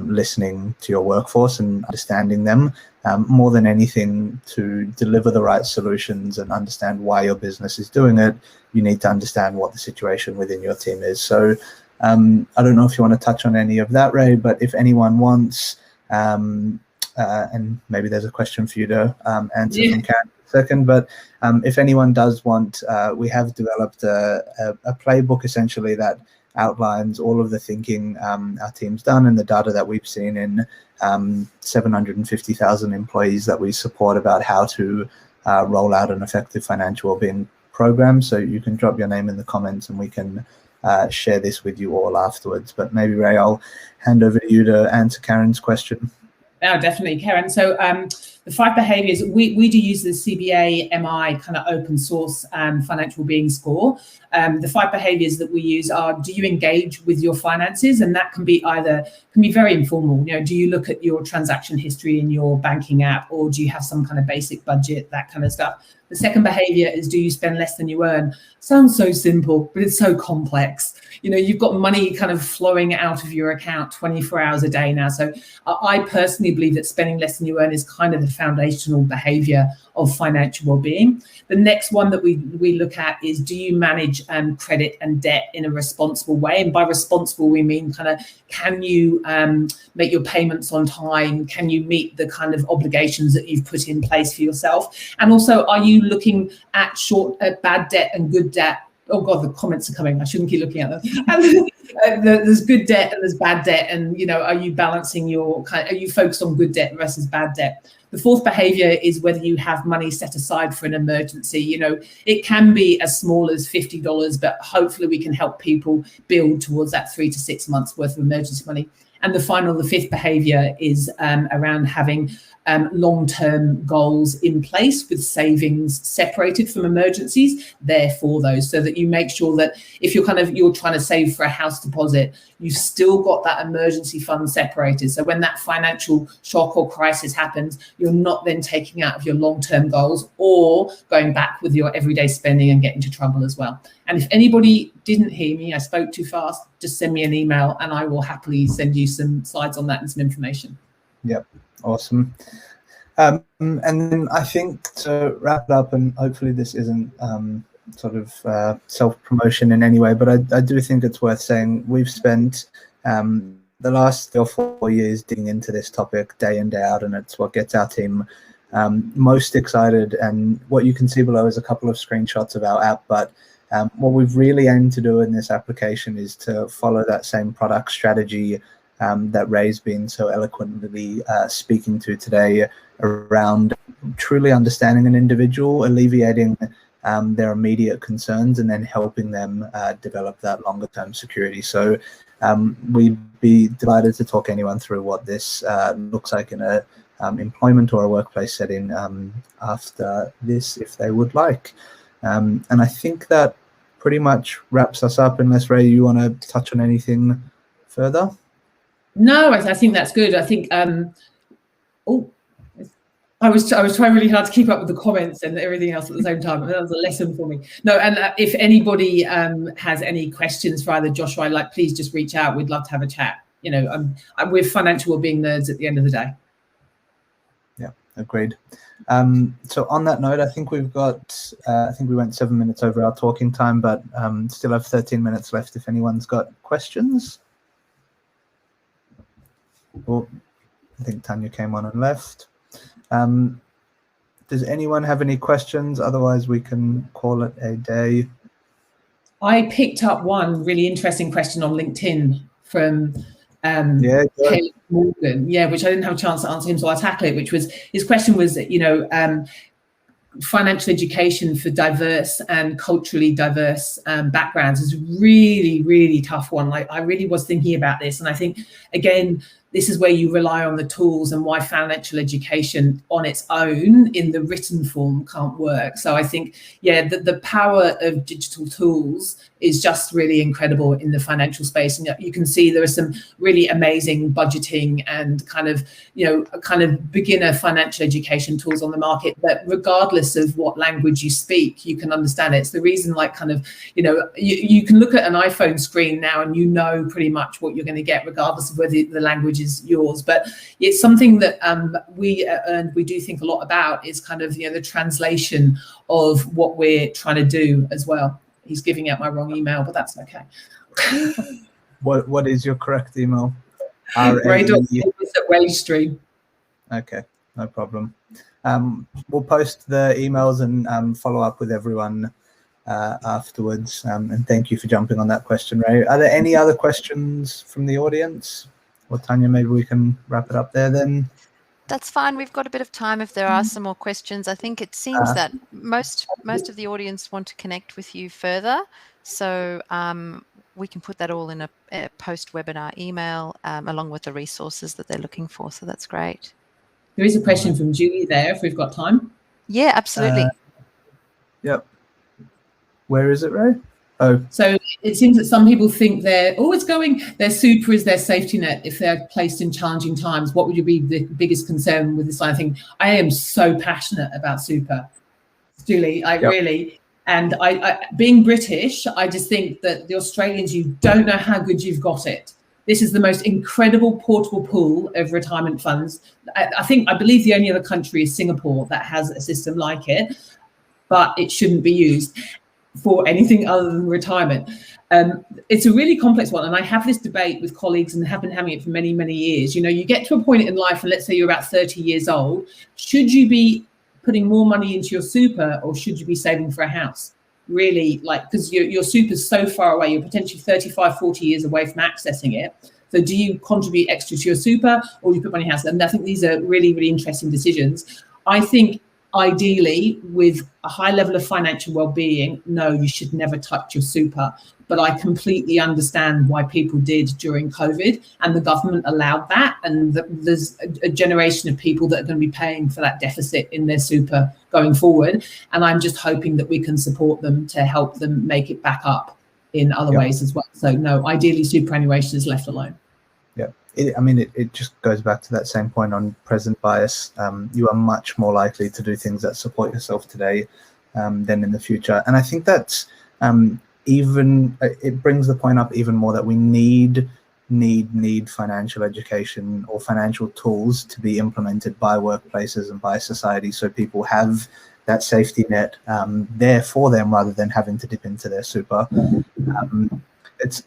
[SPEAKER 2] listening to your workforce and understanding them. More than anything, to deliver the right solutions and understand why your business is doing it, you need to understand what the situation within your team is. So I don't know if you want to touch on any of that, Ray, but if anyone wants, and maybe there's a question for you to answer from Karen in a second, but if anyone does want, we have developed a playbook essentially that outlines all of the thinking our team's done and the data that we've seen in 750,000 employees that we support about how to roll out an effective financial wellbeing program. So you can drop your name in the comments and we can share this with you all afterwards. But maybe, Ray, I'll hand over to you to answer Karen's question.
[SPEAKER 3] Oh, definitely, Karen. So the 5 behaviors, we do use the CBA MI kind of open source financial wellbeing score. The 5 behaviors that we use are, do you engage with your finances? And that can be very informal. Do you look at your transaction history in your banking app, or do you have some kind of basic budget, that kind of stuff? The second behavior is, do you spend less than you earn? Sounds so simple, but it's so complex. You've got money kind of flowing out of your account 24 hours a day now. So I personally believe that spending less than you earn is kind of the foundational behavior of financial well-being. The next one that we look at is, do you manage credit and debt in a responsible way? And by responsible, we mean kind of, can you make your payments on time? Can you meet the kind of obligations that you've put in place for yourself? And also, are you looking at bad debt and good debt? Oh God, the comments are coming. I shouldn't keep looking at them. There's good debt and there's bad debt, and are you balancing are you focused on good debt versus bad debt? The fourth behavior is whether you have money set aside for an emergency. It can be as small as $50, but hopefully we can help people build towards that 3 to 6 months worth of emergency money. And the fifth behavior is around having long-term goals in place with savings separated from emergencies there for those, so that you make sure that if you're trying to save for a house deposit, you've still got that emergency fund separated. So when that financial shock or crisis happens, you're not then taking out of your long-term goals or going back with your everyday spending and getting into trouble as well. And if anybody didn't hear me, I spoke too fast, just send me an email and I will happily send you some slides on that and some information.
[SPEAKER 2] Yep. Awesome. And then I think to wrap it up, and hopefully this isn't self-promotion in any way, but I do think it's worth saying we've spent the last 3 or 4 years digging into this topic day in, day out, and it's what gets our team most excited. And what you can see below is a couple of screenshots of our app, but what we've really aimed to do in this application is to follow that same product strategy that Ray's been so eloquently speaking to today, around truly understanding an individual, alleviating their immediate concerns, and then helping them develop that longer term security. So we'd be delighted to talk anyone through what this looks like in a employment or a workplace setting after this, if they would like. And I think that pretty much wraps us up, unless Ray, you want to touch on anything further?
[SPEAKER 3] No, I think that's good. I think, I was trying really hard to keep up with the comments and everything else at the same time. That was a lesson for me. No, and if anybody has any questions for either Josh or I, please just reach out. We'd love to have a chat. We're financial wellbeing nerds at the end of the day.
[SPEAKER 2] Yeah, agreed. So on that note, I think we've got, I think we went 7 minutes over our talking time, but still have 13 minutes left if anyone's got questions. Oh, I think Tanya came on and left. Does anyone have any questions? Otherwise, we can call it a day. I
[SPEAKER 3] picked up one really interesting question on LinkedIn from Caleb Morgan, which I didn't have a chance to answer him, so I'll tackle it, which was, his question was, financial education for diverse and culturally diverse backgrounds is really, really tough one. I really was thinking about this, and I think, again, this is where you rely on the tools, and why financial education on its own in the written form can't work. So I think, the power of digital tools is just really incredible in the financial space. And you can see there are some really amazing budgeting and kind of beginner financial education tools on the market that, regardless of what language you speak, you can understand it. It's the reason, you can look at an iPhone screen now and pretty much what you're going to get, regardless of whether the language is yours. But it's something that we do think a lot about, is the translation of what we're trying to do as well. He's giving out my wrong email, but that's okay.
[SPEAKER 2] What is your correct email?
[SPEAKER 3] Ray.Wavestream.
[SPEAKER 2] Okay, no problem. We'll post the emails and follow up with everyone afterwards. And thank you for jumping on that question, Ray. Are there any other questions from the audience? Or Tanya, maybe we can wrap it up there then.
[SPEAKER 1] That's fine. We've got a bit of time if there are some more questions. I think it seems that most of the audience want to connect with you further. So we can put that all in a post-webinar email along with the resources that they're looking for. So that's great.
[SPEAKER 3] There is a question from Julie there, if we've got time.
[SPEAKER 1] Yeah, absolutely.
[SPEAKER 2] Yep. Where is it, Ray? Oh.
[SPEAKER 3] So it seems that some people think their super is their safety net if they're placed in challenging times. What would you be the biggest concern with this kind of thing? I am so passionate about super, Julie. Really, and I being British, I just think that the Australians, you don't know how good you've got it. This is the most incredible portable pool of retirement funds. I believe the only other country is Singapore that has a system like it, but it shouldn't be used for anything other than retirement. It's a really complex one. And I have this debate with colleagues and have been having it for many, many years. You know, you get to a point in life, and let's say you're about 30 years old, should you be putting more money into your super, or should you be saving for a house? Really, like, because your super's so far away, you're potentially 35, 40 years away from accessing it. So do you contribute extra to your super, or do you put money in your house? And I think these are really, really interesting decisions. I think ideally, with a high level of financial well-being, no, you should never touch your super. But I completely understand why people did during COVID, and the government allowed that. And there's a generation of people that are going to be paying for that deficit in their super going forward. And I'm just hoping that we can support them to help them make it back up in other ways as well. So no, ideally superannuation is left alone.
[SPEAKER 2] Yeah. It just goes back to that same point on present bias. You are much more likely to do things that support yourself today than in the future. And I think that's it brings the point up even more that we need financial education or financial tools to be implemented by workplaces and by society, so people have that safety net there for them rather than having to dip into their super. It's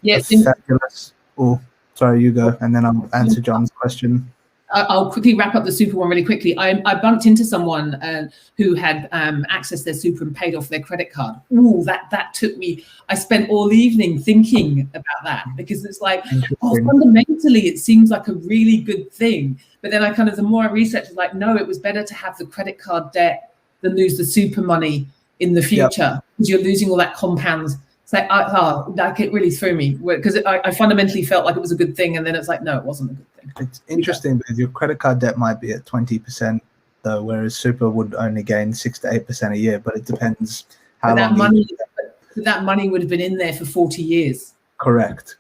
[SPEAKER 2] fabulous. Oh, sorry, you go, and then I'll answer John's question.
[SPEAKER 3] I'll quickly wrap up the super one really quickly. I bumped into someone who had accessed their super and paid off their credit card. Ooh, that took me. I spent all evening thinking about that, because it's like, fundamentally, it seems like a really good thing. But then the more I researched, it's like, no, it was better to have the credit card debt than lose the super money in the future, because you're losing all that compound. Like it really threw me, because I fundamentally felt like it was a good thing, and then it's like, no, it wasn't a good thing.
[SPEAKER 2] It's interesting because your credit card debt might be at 20% though, whereas super would only gain 6 to 8% a year. But it depends how long.
[SPEAKER 3] That money would have been in there for 40 years.
[SPEAKER 2] Correct.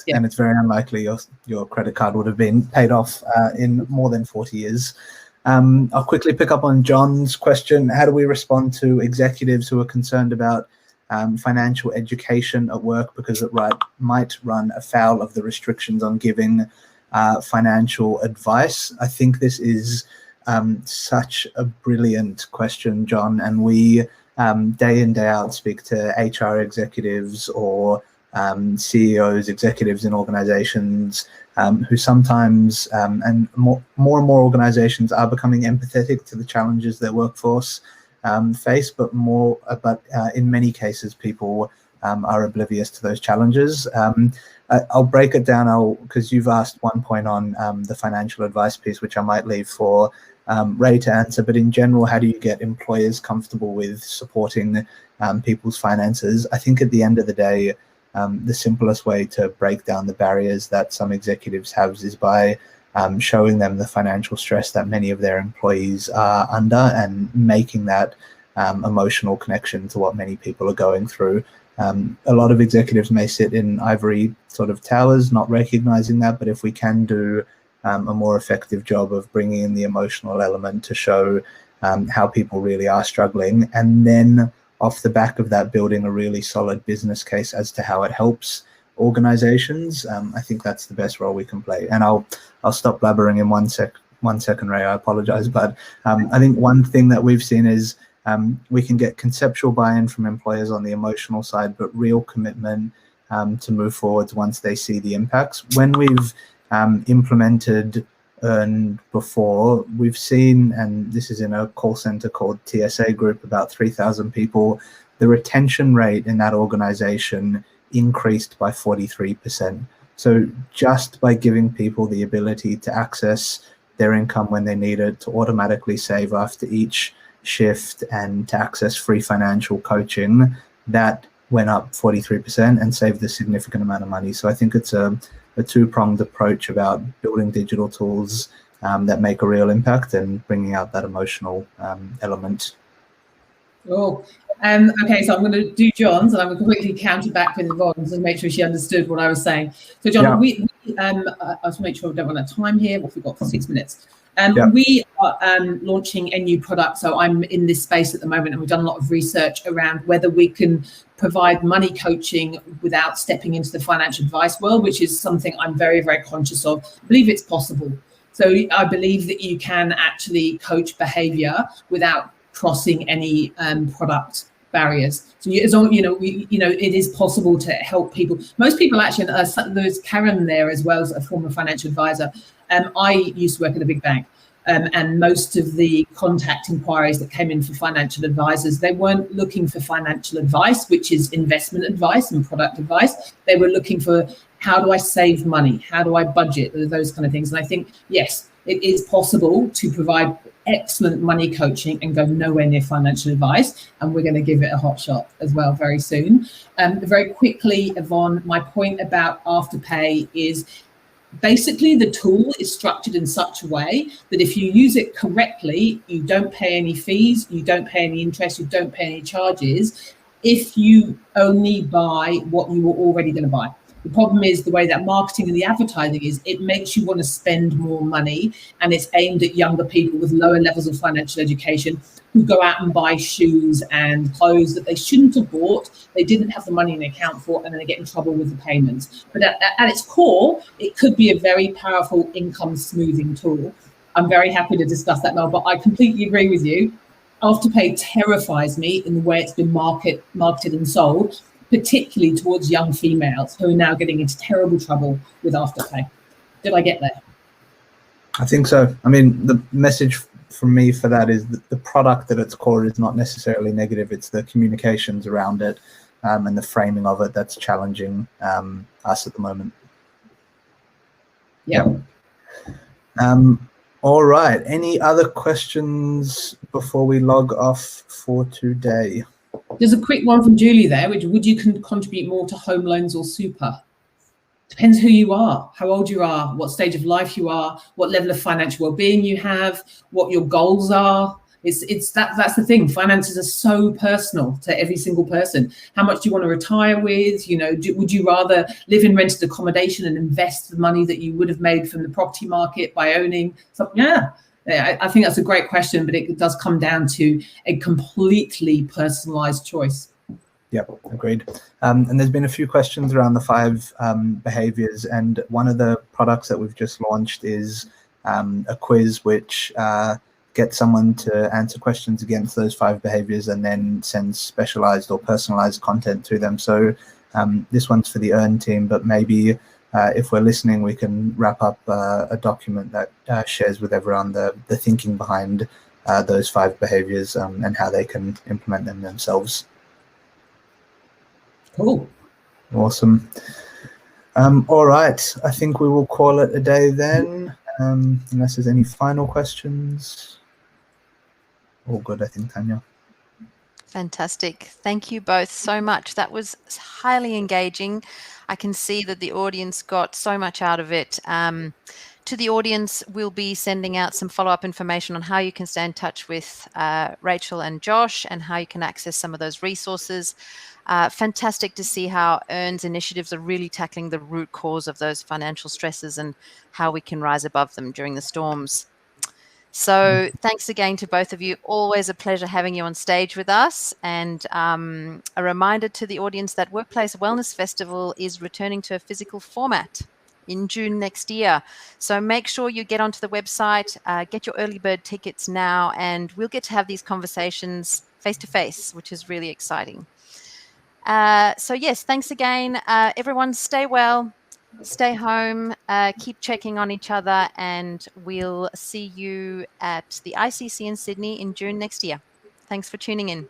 [SPEAKER 2] Yeah. And it's very unlikely your credit card would have been paid off in more than 40 years. I'll quickly pick up on John's question. How do we respond to executives who are concerned about financial education at work because it might run afoul of the restrictions on giving financial advice? I think this is such a brilliant question, John, and we day in, day out speak to HR executives or CEOs, executives in organizations who sometimes, and more and more organizations are becoming empathetic to the challenges their workforce face, but in many cases, people are oblivious to those challenges. I'll break it down, because you've asked one point on the financial advice piece, which I might leave for Ray to answer. But in general, how do you get employers comfortable with supporting people's finances? I think at the end of the day, the simplest way to break down the barriers that some executives have is by showing them the financial stress that many of their employees are under, and making that emotional connection to what many people are going through. A lot of executives may sit in ivory sort of towers, not recognizing that, but if we can do a more effective job of bringing in the emotional element to show how people really are struggling, and then off the back of that, building a really solid business case as to how it helps organizations, I think that's the best role we can play. And I'll stop blabbering in 1 second, Ray, I apologize. But I think one thing that we've seen is we can get conceptual buy-in from employers on the emotional side, but real commitment to move forwards once they see the impacts. When we've implemented Earn before, we've seen, and this is in a call center called TSA Group, about 3,000 people, the retention rate in that organization increased by 43%. So just by giving people the ability to access their income when they need it, to automatically save after each shift, and to access free financial coaching, that went up 43% and saved a significant amount of money. So I think it's a two-pronged approach about building digital tools that make a real impact and bringing out that emotional element.
[SPEAKER 3] Oh, okay, so I'm going to do John's, and I'm going to quickly counter back with Yvonne's and make sure she understood what I was saying. So John, I'll just make sure we don't run out of time here. What have we got for 6 minutes? We are launching a new product. So I'm in this space at the moment, and we've done a lot of research around whether we can provide money coaching without stepping into the financial advice world, which is something I'm very, very conscious of. I believe it's possible. So I believe that you can actually coach behavior without crossing any product barriers. So as long, it is possible to help people. Most people actually, there's Karen there as well as a former financial advisor. I used to work at a big bank. And most of the contact inquiries that came in for financial advisors, they weren't looking for financial advice, which is investment advice and product advice. They were looking for, how do I save money? How do I budget? Those kind of things. And I think, yes, it is possible to provide excellent money coaching and go nowhere near financial advice. And we're going to give it a hot shot as well very soon. Very quickly, Yvonne, my point about Afterpay is, basically, the tool is structured in such a way that if you use it correctly, you don't pay any fees, you don't pay any interest, you don't pay any charges if you only buy what you were already going to buy. The problem is the way that marketing and the advertising is, it makes you want to spend more money, and it's aimed at younger people with lower levels of financial education who go out and buy shoes and clothes that they shouldn't have bought, they didn't have the money in the account for, and then they get in trouble with the payments. But at its core, it could be a very powerful income smoothing tool. I'm very happy to discuss that, Mel, but I completely agree with you. Afterpay terrifies me in the way it's been marketed and sold, particularly towards young females who are now getting into terrible trouble with Afterpay. Did I get there?
[SPEAKER 2] I think so. I mean, the message from me for that is that the product at its core is not necessarily negative. It's the communications around it and the framing of it that's challenging us at the moment.
[SPEAKER 3] Yeah.
[SPEAKER 2] All right. Any other questions before we log off for today?
[SPEAKER 3] There's a quick one from Julie there, which, would you contribute more to home loans or super? Depends who you are, how old you are, what stage of life you are, what level of financial well-being you have, what your goals are. That's the thing. Finances are so personal to every single person. How much do you want to retire with? Would you rather live in rented accommodation and invest the money that you would have made from the property market by owning something? Yeah. I think that's a great question, but it does come down to a completely personalized choice.
[SPEAKER 2] Yep, agreed. And there's been a few questions around the 5 behaviors, and one of the products that we've just launched is a quiz which gets someone to answer questions against those 5 behaviors and then sends specialized or personalized content to them. So this one's for the Earn team, but maybe if we're listening, we can wrap up a document that shares with everyone the thinking behind those 5 behaviors and how they can implement them themselves.
[SPEAKER 3] Cool.
[SPEAKER 2] Awesome. All right. I think we will call it a day then, unless there's any final questions. All good, I think, Tanya.
[SPEAKER 1] Fantastic. Thank you both so much. That was highly engaging. I can see that the audience got so much out of it. To the audience, we'll be sending out some follow-up information on how you can stay in touch with Rachel and Josh and how you can access some of those resources. Fantastic to see how Earn's initiatives are really tackling the root cause of those financial stresses and how we can rise above them during the storms. So thanks again to both of you. Always a pleasure having you on stage with us. And a reminder to the audience that Workplace Wellness Festival is returning to a physical format in June next year. So make sure you get onto the website, get your early bird tickets now, and we'll get to have these conversations face-to-face, which is really exciting. So yes, thanks again. Everyone stay well. Stay home, keep checking on each other, and we'll see you at the ICC in Sydney in June next year. Thanks for tuning in.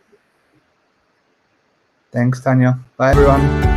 [SPEAKER 2] Thanks, Tanya. Bye, everyone.